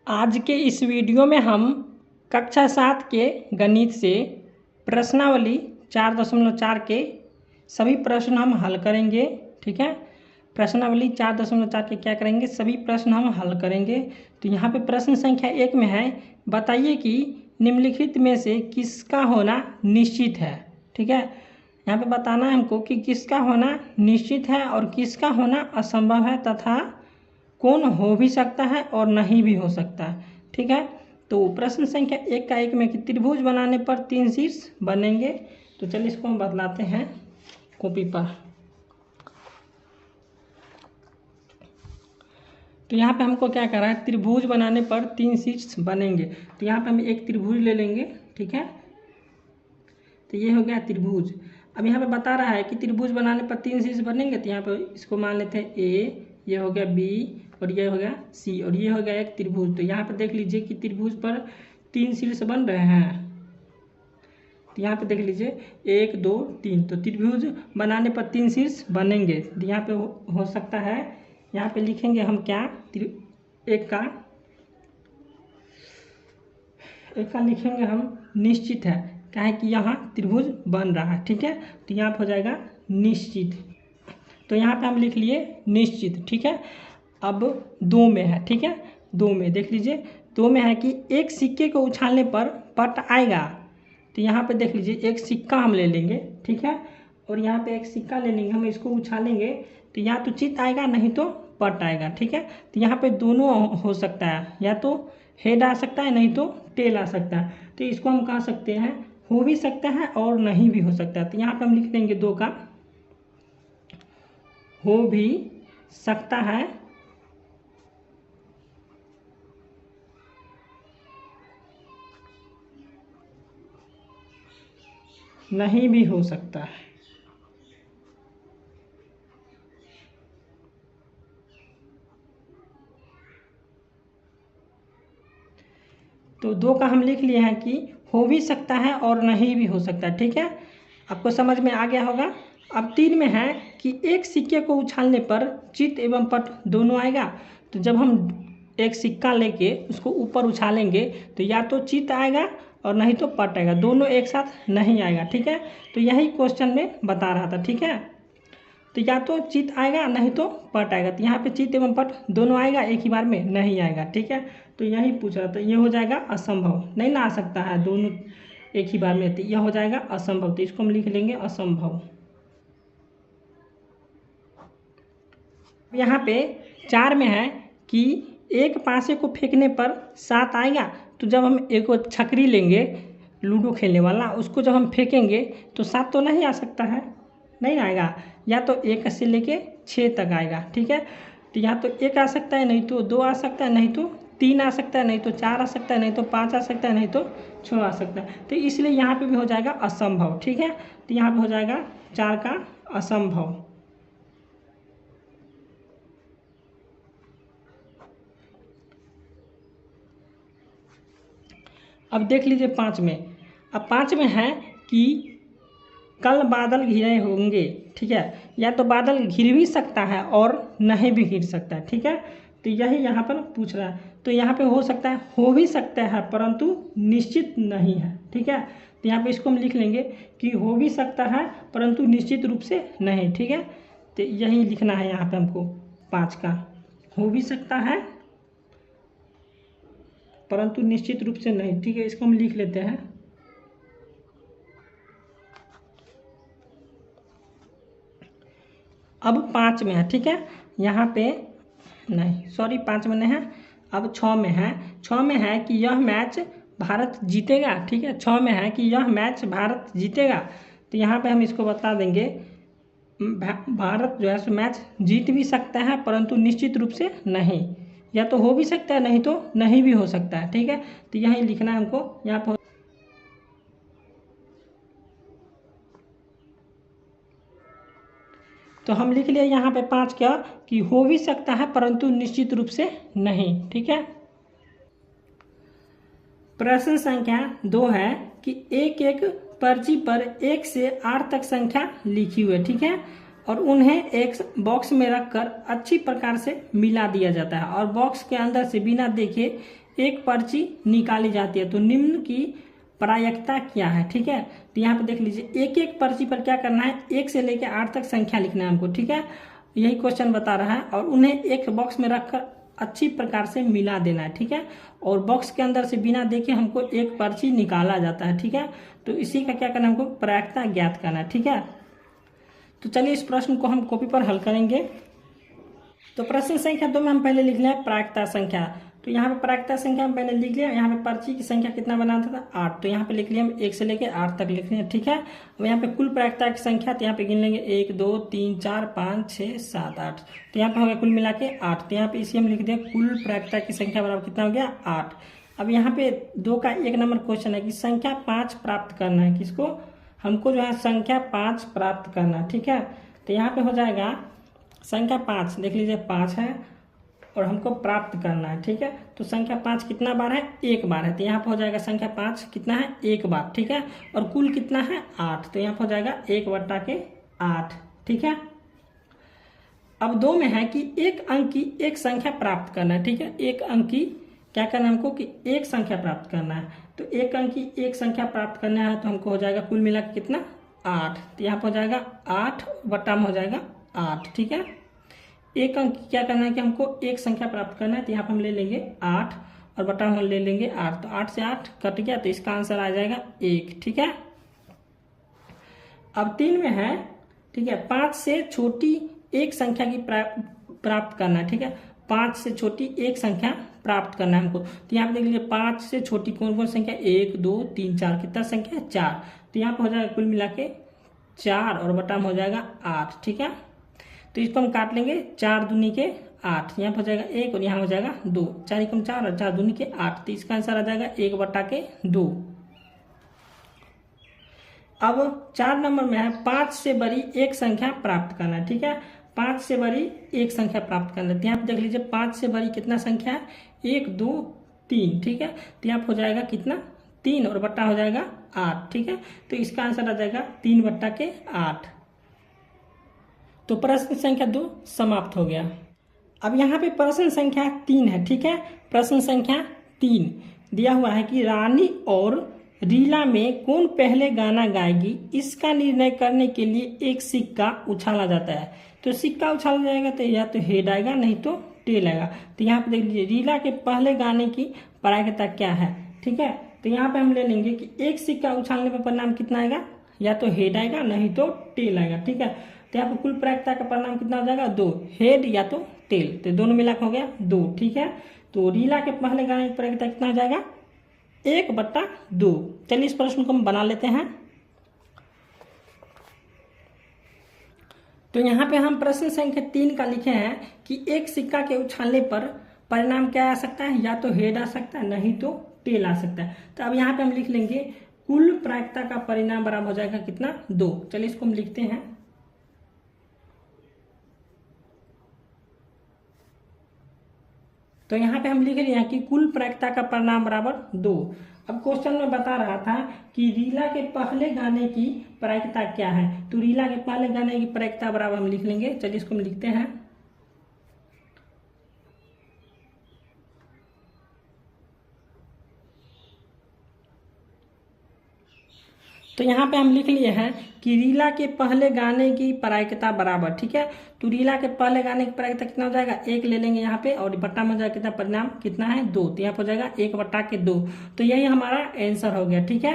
आज के इस वीडियो में हम कक्षा 7 के गणित से प्रश्नावली 4.4 के सभी प्रश्न हम हल करेंगे। ठीक है, प्रश्नावली 4.4 के क्या करेंगे, सभी प्रश्न हम हल करेंगे। तो यहाँ पे प्रश्न संख्या 1 में है, बताइए कि निम्नलिखित में से किसका होना निश्चित है। ठीक है, यहाँ पे बताना है हमको कि किसका होना निश्चित है और किसका होना असंभव है तथा कौन हो भी सकता है और नहीं भी हो सकता है। ठीक है, तो प्रश्न संख्या 1 का 1 में कि त्रिभुज बनाने पर 3 शीर्ष बनेंगे। तो चलिए इसको हम बतलाते हैं कॉपी पर। तो यहाँ पे हमको क्या कर रहा है, त्रिभुज बनाने पर 3 शीर्ष बनेंगे। तो यहाँ पे हम एक त्रिभुज ले लेंगे। ठीक है, तो ये हो गया त्रिभुज। अब यहाँ पे बता रहा है कि त्रिभुज बनाने पर 3 शीर्ष बनेंगे। तो यहाँ पे इसको मान लेते हैं ए, ये हो गया बी और ये हो गया सी और ये हो गया एक त्रिभुज। तो यहाँ पे देख लीजिए कि त्रिभुज पर 3 शीर्ष बन रहे हैं। तो यहाँ पे देख लीजिए 1 2 3, तो त्रिभुज बनाने पर 3 शीर्ष बनेंगे। तो यहाँ पे हो सकता है, यहाँ पे लिखेंगे हम क्या, एक का लिखेंगे हम निश्चित है, क्या है कि यहाँ त्रिभुज बन रहा है। ठीक है, तो यहाँ पे हो जाएगा निश्चित। तो यहाँ पे हम लिख लिए निश्चित। ठीक है, अब 2 में है। ठीक है, 2 में देख लीजिए, 2 में है कि एक सिक्के को उछालने पर पट आएगा। तो यहाँ पे देख लीजिए एक सिक्का हम ले लेंगे। ठीक है, और यहाँ पे एक सिक्का ले लेंगे, हम इसको उछालेंगे तो या तो चित आएगा नहीं तो पट आएगा। ठीक है, तो यहाँ पे दोनों हो सकता है, या तो हेड आ सकता है नहीं तो टेल आ सकता है। तो इसको हम कह सकते हैं हो भी सकता है और नहीं भी हो सकता है। तो यहाँ पे हम लिख देंगे 2 का हो भी सकता है नहीं भी हो सकता है। तो 2 का हम लिख लिए हैं कि हो भी सकता है और नहीं भी हो सकता है। ठीक है, आपको समझ में आ गया होगा। अब 3 में है कि एक सिक्के को उछालने पर चित एवं पट दोनों आएगा। तो जब हम एक सिक्का लेके उसको ऊपर उछालेंगे तो या तो चित आएगा और नहीं तो पट आएगा, दोनों एक साथ नहीं आएगा। ठीक है, तो यही क्वेश्चन में बता रहा था। ठीक है, तो या तो चित आएगा नहीं तो पट आएगा। तो यहाँ पे चित एवं पट दोनों आएगा, एक ही बार में नहीं आएगा। ठीक है, तो यही पूछ रहा था, ये हो जाएगा असंभव, नहीं ना आ सकता है दोनों एक ही बार में, तो यह हो जाएगा असंभव। तो इसको हम लिख लेंगे असंभव। यहाँ पे 4 में है कि एक पासे को फेंकने पर 7 आएगा। तो जब हम एक छकरी लेंगे लूडो खेलने वाला, उसको जब हम फेंकेंगे तो 7 तो नहीं आ सकता है, नहीं आएगा, या तो 1 से लेके 6 तक आएगा। ठीक है, तो यहाँ तो 1 आ सकता है, नहीं तो 2 आ सकता है, नहीं तो 3 आ सकता है, नहीं तो 4 आ सकता है, नहीं तो 5 आ सकता है, नहीं तो 6 आ सकता है। तो इसलिए यहाँ पे भी हो जाएगा असंभव। ठीक है, तो यहाँ पे हो जाएगा 4 का असंभव। अब देख लीजिए 5 में। अब 5 में है कि कल बादल घिरे होंगे। ठीक है, या तो बादल घिर भी सकता है और नहीं भी घिर सकता है। ठीक है, तो यही यहाँ पर पूछ रहा है। तो यहाँ पे हो सकता है, हो भी सकता है परंतु निश्चित नहीं है। ठीक है, तो यहाँ पे इसको हम लिख लेंगे कि हो भी सकता है परंतु निश्चित रूप से नहीं। ठीक है, तो यही लिखना है यहाँ पे हमको 5 का, हो भी सकता है परंतु निश्चित रूप से नहीं। ठीक है, इसको हम लिख लेते हैं। अब 5 में है। ठीक है, यहाँ पे नहीं, सॉरी 5 में नहीं है, अब 6 में है। 6 में है कि यह मैच भारत जीतेगा। ठीक है, 6 में है कि यह मैच भारत जीतेगा। तो यहाँ पे हम इसको बता देंगे भारत जो है सो मैच जीत भी सकता है परंतु निश्चित रूप से नहीं, या तो हो भी सकता है नहीं तो नहीं भी हो सकता है। ठीक है, तो यही लिखना है हमको यहाँ पर। तो हम लिख लिए यहाँ पे 5 क्या कि हो भी सकता है परंतु निश्चित रूप से नहीं। ठीक है, प्रश्न संख्या 2 है कि एक पर्ची पर 1 से 8 तक संख्या लिखी हुई है। ठीक है, और उन्हें एक बॉक्स में रखकर अच्छी प्रकार से मिला दिया जाता है और बॉक्स के अंदर से बिना देखे एक पर्ची निकाली जाती है। तो निम्न की प्रायिकता क्या है, ठीक है। तो यहाँ पे देख लीजिए, एक एक पर्ची पर क्या करना है, 1 से लेकर 8 तक संख्या लिखना है हमको, ठीक है। यही क्वेश्चन बता रहा है और उन्हें एक बॉक्स में रखकर अच्छी प्रकार से मिला देना है, ठीक है। और बॉक्स के अंदर से बिना देखे हमको एक पर्ची निकाला जाता है, ठीक है। तो इसी का क्या करना है, हमको प्रायिकता ज्ञात करना है, ठीक है। तो चलिए इस प्रश्न को हम कॉपी पर हल करेंगे। तो प्रश्न संख्या 2 में हम पहले लिख लिया प्रायिकता संख्या। तो यहाँ पे प्रायिकता संख्या हम पहले लिख लिया। यहाँ पे पर्ची की संख्या कितना बनाता था, 8। तो यहाँ पे लिख लिया हम 1 से लेकर 8 तक लिख लिया, ठीक है। अब यहाँ पे कुल प्रायिकता की संख्या, तो यहाँ पे गिन लेंगे 1 2 3 4 5 6 7 8। तो यहाँ पे हो गया कुल मिला के 8। तो यहाँ पे इसी हम लिख दिया कुल प्रायिकता की संख्या बराबर कितना हो गया, 8। अब यहाँ पे 2 का 1 नंबर क्वेश्चन है कि संख्या 5 प्राप्त करना है। किसको, हमको जो है संख्या 5 प्राप्त करना है, ठीक है। तो यहाँ पे हो जाएगा संख्या 5, देख लीजिए 5 है और हमको प्राप्त करना है, ठीक है। तो संख्या 5 कितना बार है, 1 बार है। तो यहाँ पर हो जाएगा संख्या 5 कितना है, 1 बार, ठीक है। और कुल कितना है, 8। तो यहाँ पर हो जाएगा 1/8, ठीक है। अब 2 में है कि एक अंक की एक संख्या प्राप्त करना है, ठीक है। एक अंक की क्या करना है हमको कि एक संख्या प्राप्त करना है। तो एक अंक की एक संख्या प्राप्त करना है, तो हमको हो जाएगा कुल मिला के कितना, 8। तो यहाँ पर हो जाएगा 8 बटा में हो जाएगा 8, ठीक है। एक अंक क्या करना है कि हमको एक संख्या प्राप्त करना है। तो यहाँ पर हम ले लेंगे 8 और बटा में ले लेंगे 8। तो 8 से 8 कट गया, तो इसका आंसर आ जाएगा 1, ठीक है। अब 3 में है, ठीक है, 5 से छोटी एक संख्या की प्राप्त करना है, ठीक है। 5 से छोटी एक संख्या प्राप्त करना है हमको। तो यहाँ पे देख लीजिए 5 से छोटी कौन कौन संख्या, 1 2 3 4, कितना संख्या है, 4। तो यहाँ पर हो जाएगा कुल मिला के 4 और बटा में हो जाएगा 8, ठीक है। तो इसको हम काट लेंगे, 4 दूनी के 8, यहाँ पर हो जाएगा 1 और यहाँ हो जाएगा 2, 4 एकम 4 और 4 दूनी के 8। तो इसका आंसर आ जाएगा 1/2। अब 4 नंबर में है 5 से बड़ी एक संख्या प्राप्त करना है, ठीक है। 5 से बड़ी एक संख्या प्राप्त करना है। तो यहाँ पे देख लीजिए 5 से बड़ी कितना संख्या है, 1 2 3, ठीक है। तो यहाँ पे हो जाएगा कितना, 3 और बट्टा हो जाएगा 8, ठीक है। तो इसका आंसर आ जाएगा 3/8। तो प्रश्न संख्या 2 समाप्त हो गया। अब यहाँ पे प्रश्न संख्या 3 है, ठीक है। प्रश्न संख्या 3 दिया हुआ है कि रानी और रीला में कौन पहले गाना गाएगी, इसका निर्णय करने के लिए एक सिक्का उछाला जाता है। तो सिक्का उछाला जाएगा तो या तो हेड आएगा नहीं तो टेल आएगा। तो यहाँ पे देख लीजिए रीला के पहले गाने की प्रायिकता क्या है, ठीक है। तो यहाँ पे हम ले लेंगे कि एक सिक्का उछालने पर परिणाम कितना आएगा, या तो हेड आएगा नहीं तो टेल आएगा, ठीक है। तो यहाँ पे कुल प्रायिकता का परिणाम कितना हो जाएगा, 2, हेड या तो टेल। तो दोनों मिलाकर हो गया 2, ठीक है। तो रीला के पहले गाने की प्रायिकता कितना हो जाएगा, 1/2। चलिए इस प्रश्न को हम बना लेते हैं। तो यहाँ पे हम प्रश्न संख्या 3 का लिखे हैं कि एक सिक्का के उछालने पर परिणाम क्या आ सकता है, या तो हेड आ सकता है नहीं तो टेल आ सकता है। तो अब यहाँ पे हम लिख लेंगे कुल प्रायिकता का परिणाम बराबर हो जाएगा कितना, 2। चलिए इसको हम लिखते हैं। तो यहाँ पे हम लिख रहे हैं कि कुल प्रायिकता का परिणाम बराबर 2। अब क्वेश्चन में बता रहा था कि रीला के पहले गाने की प्रायिकता क्या है। तो रीला के पहले गाने की प्रायिकता बराबर हम लिख लेंगे। चलिए इसको हम लिखते हैं। तो यहाँ पे हम लिख लिए हैं कि रीला के पहले गाने की प्रायिकता बराबर, ठीक है। तो रीला के पहले गाने की प्रायिकता कितना हो जाएगा, 1 ले लेंगे यहाँ पे और बट्टा में हो जाएगा कितना, परिणाम कितना है 2। तो यहाँ पर हो जाएगा 1/2। तो यही हमारा आंसर हो गया, ठीक है।